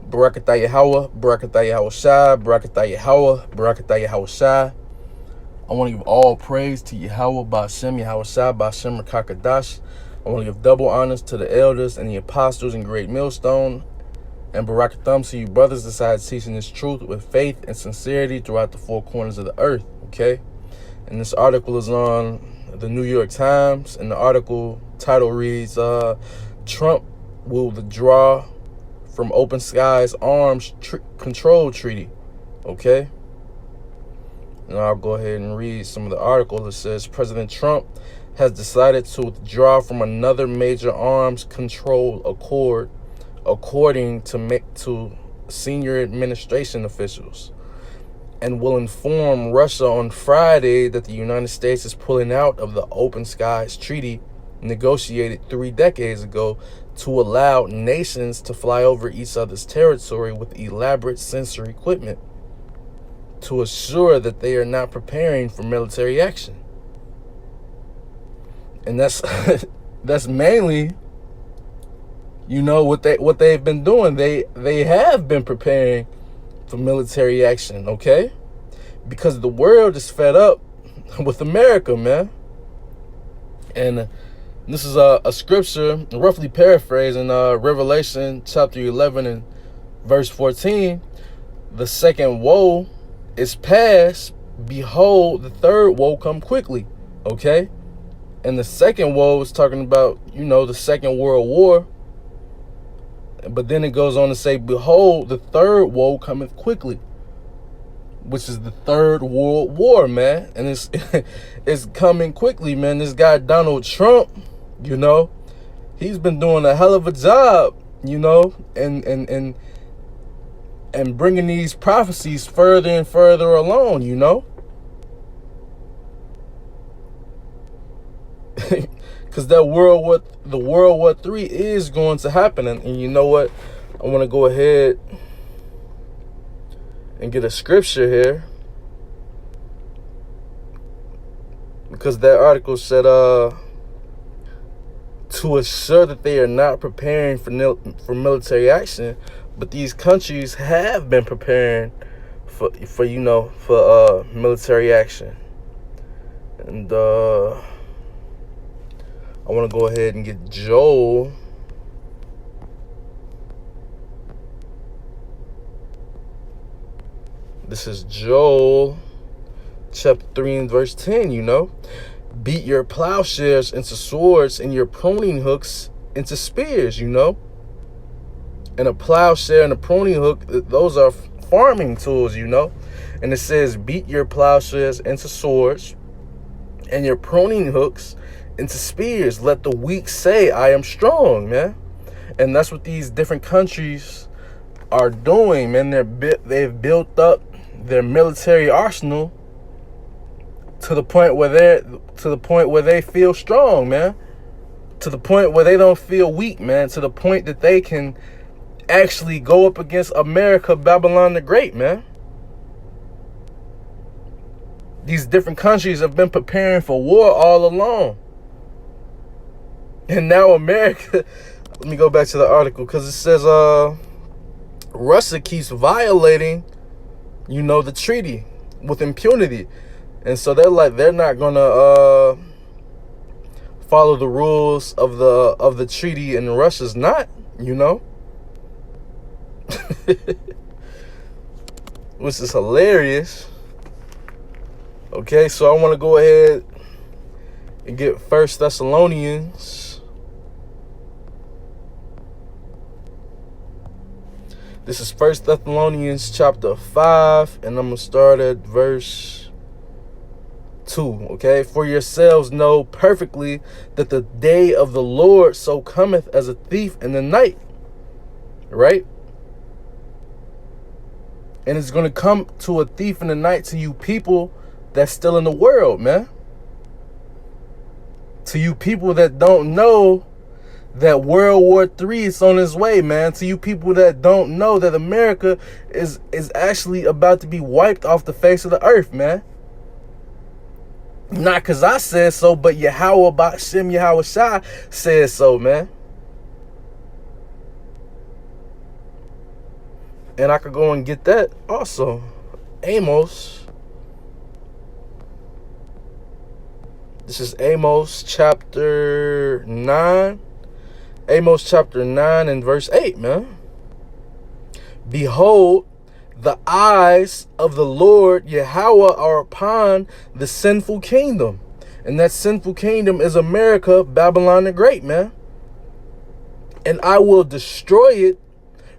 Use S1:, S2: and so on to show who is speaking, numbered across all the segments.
S1: Barakatah Yahweh, Barakatah Yahweh Shai, Barakatah Yahweh, Barakatah Yahweh Shai. I want to give all praise to Yahweh, Ba'ashem, Yahweh Shai, Ba'ashem, Rakakadash. I want to give double honors to the elders and the apostles in Great Millstone. And Barakatham to you brothers decided teaching this truth with faith and sincerity throughout the four corners of the earth, okay? And this article is on the New York Times, and the article title reads, Trump will withdraw from Open Skies Arms Control Treaty, okay? And I'll go ahead and read some of the article. It says, President Trump has decided to withdraw from another major arms control accord, according to senior administration officials, and will inform Russia on Friday that the United States is pulling out of the Open Skies Treaty negotiated 3 decades ago to allow nations to fly over each other's territory with elaborate sensor equipment to assure that they are not preparing for military action. And that's that's mainly, you know, what they've been doing. They have been preparing for military action, okay? Because the world is fed up with America, man. And this is a scripture, roughly paraphrasing, Revelation chapter 11 and verse 14. The second woe is past. Behold, the third woe come quickly, okay? And the second woe is talking about, you know, the Second World War. But then it goes on to say, behold, the third woe cometh quickly, which is the Third World War, man. And it's coming quickly, man. This guy, Donald Trump, you know, he's been doing a hell of a job, you know, and bringing these prophecies further and further along, you know. Because the World War III is going to happen. And you know what? I want to go ahead and get a scripture here. Because that article said, to assure that they are not preparing for military action, but these countries have been preparing for military action. And I want to go ahead and get Joel. This is Joel chapter 3 and verse 10, you know. Beat your plowshares into swords and your pruning hooks into spears, you know. And a plowshare and a pruning hook, those are farming tools, you know. And it says, beat your plowshares into swords and your pruning hooks into spears. Let the weak say, I am strong, man. And that's what these different countries are doing, man. They've built up their military arsenal to the point where they feel strong, man. To the point where they don't feel weak, man. To the point that they can actually go up against America, Babylon the Great, man. These different countries have been preparing for war all along. And now America, let me go back to the article, because it says Russia keeps violating, you know, the treaty with impunity. And so they're not gonna follow the rules of the treaty, and Russia's not, you know. Which is hilarious. Okay, so I want to go ahead and get 1 Thessalonians. This is 1 Thessalonians chapter 5, and I'm going to start at verse 2, okay? For yourselves know perfectly that the day of the Lord so cometh as a thief in the night, right? And it's going to come to a thief in the night to you people that's still in the world, man. To you people that don't know that World War III is on its way, man. To you people that don't know that America is actually about to be wiped off the face of the earth, man. Not because I said so, but Yahweh Ba'ashem Yahweh Shai said so, man. And I could go and get that also. Amos. This is Amos chapter 9. Amos chapter 9 and verse 8, man. Behold, the eyes of the Lord Yahweh are upon the sinful kingdom. And that sinful kingdom is America, Babylon the Great, man. And I will destroy it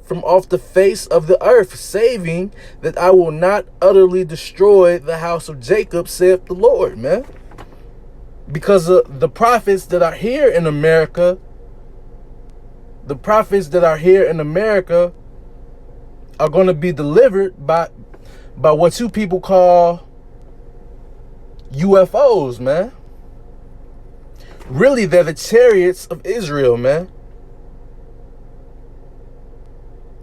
S1: from off the face of the earth, saving that I will not utterly destroy the house of Jacob, saith the Lord, man. Because the prophets that are here in America, are going to be delivered by what you people call UFOs, man. Really, they're the chariots of Israel, man.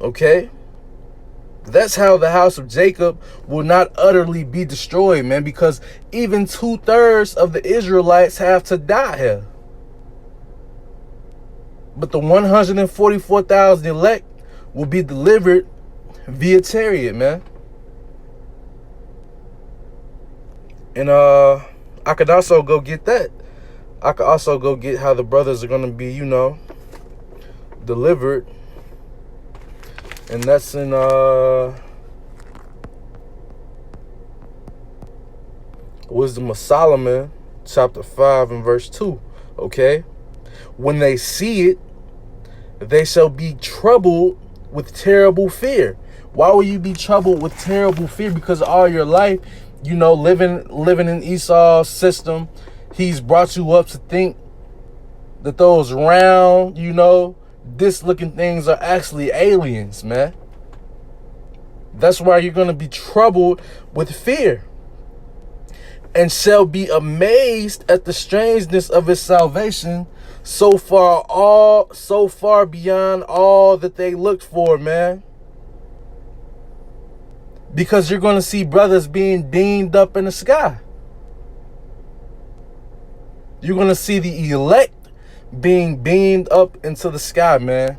S1: Okay? That's how the house of Jacob will not utterly be destroyed, man, because even 2/3 of the Israelites have to die here. But the 144,000 elect will be delivered via chariot, man. And I could also go get that. I could also go get how the brothers are going to be, delivered. And that's in Wisdom of Solomon, chapter 5 and verse 2. Okay? When they see it, they shall be troubled with terrible fear. Why will you be troubled with terrible fear? Because all your life, living in Esau's system, he's brought you up to think that those round, this-looking things are actually aliens, man. That's why you're going to be troubled with fear. And shall be amazed at the strangeness of his salvation, so far beyond all that they looked for, man. Because you're going to see brothers being beamed up in the sky. You're going to see the elect being beamed up into the sky, man.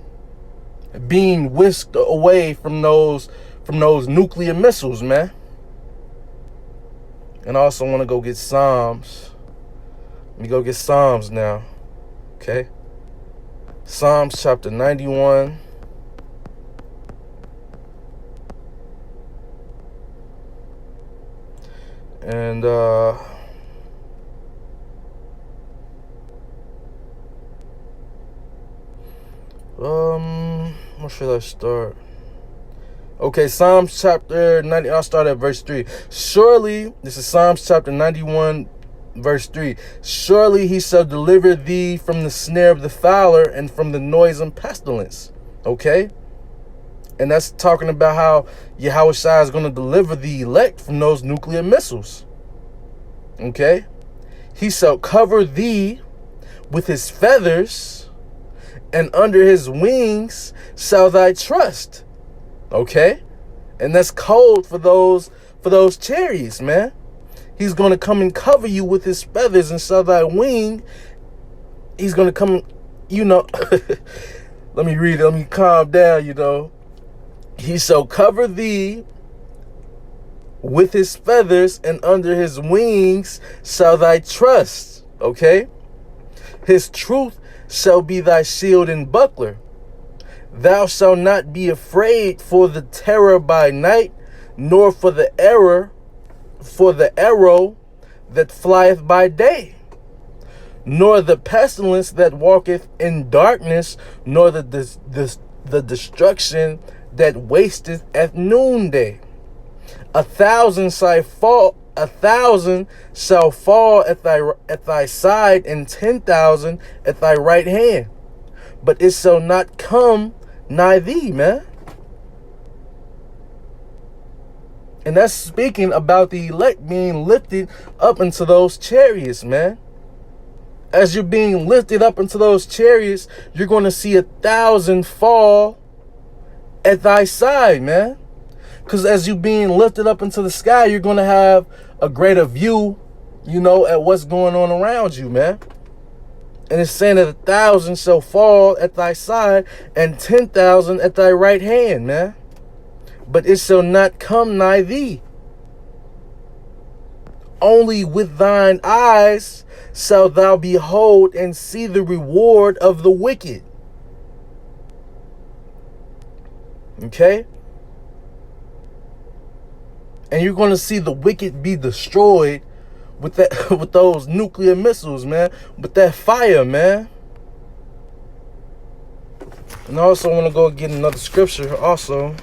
S1: Being whisked away from those nuclear missiles, man. And I also want to go get Psalms. Let me go get Psalms now. Okay? Psalms chapter 91. And where should I start? Okay, Psalms chapter 90, I'll start at verse 3. Surely, this is Psalms chapter 91, verse 3. Surely he shall deliver thee from the snare of the fowler and from the noisome pestilence. Okay? And that's talking about how Yahushua is going to deliver the elect from those nuclear missiles. Okay? He shall cover thee with his feathers, and under his wings shall thy trust. Okay? And that's code for those chariots, man. He's going to come and cover you with his feathers, and so thy wing, he's going to come, let me read it. Let me calm down, He shall cover thee with his feathers, and under his wings shall thy trust. Okay? His truth shall be thy shield and buckler. Thou shalt not be afraid for the terror by night, nor for the arrow that flieth by day, nor the pestilence that walketh in darkness, nor the destruction that wasteth at noonday. 1,000 shall fall at thy side, and 10,000 at thy right hand, but it shall not come nigh thee, man. And that's speaking about the elect being lifted up into those chariots, man. As you're being lifted up into those chariots, you're going to see 1,000 fall at thy side, man. Because as you're being lifted up into the sky, you're going to have a greater view, at what's going on around you, man. And it's saying that 1,000 shall fall at thy side, and 10,000 at thy right hand, man. but it shall not come nigh thee. Only with thine eyes shalt thou behold and see the reward of the wicked. Okay? And you're going to see the wicked be destroyed with that, with those nuclear missiles, man, with that fire, man. And I also want to go get another scripture also.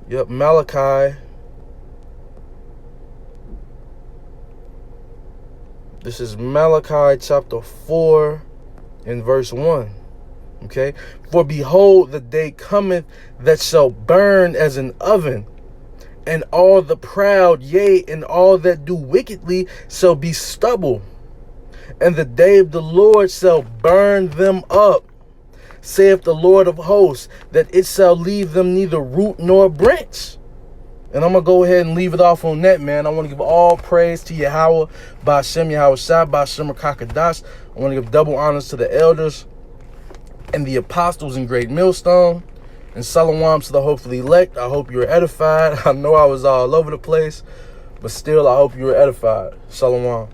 S1: Yep, Malachi. This is Malachi chapter 4 and verse 1. Okay? For behold, the day cometh that shall burn as an oven, and all the proud, yea, and all that do wickedly shall be stubble. And the day of the Lord shall burn them up, saith the Lord of hosts, that it shall leave them neither root nor branch. And I'm going to go ahead and leave it off on that, man. I want to give all praise to Yahweh, Ba'ashem Yahweh Shai, Ba'ashem Rakakadash. I want to give double honors to the elders and the apostles in Great Millstone. And Shalom to the hopefully elect. I hope you were edified. I know I was all over the place, but still I hope you were edified. Shalom.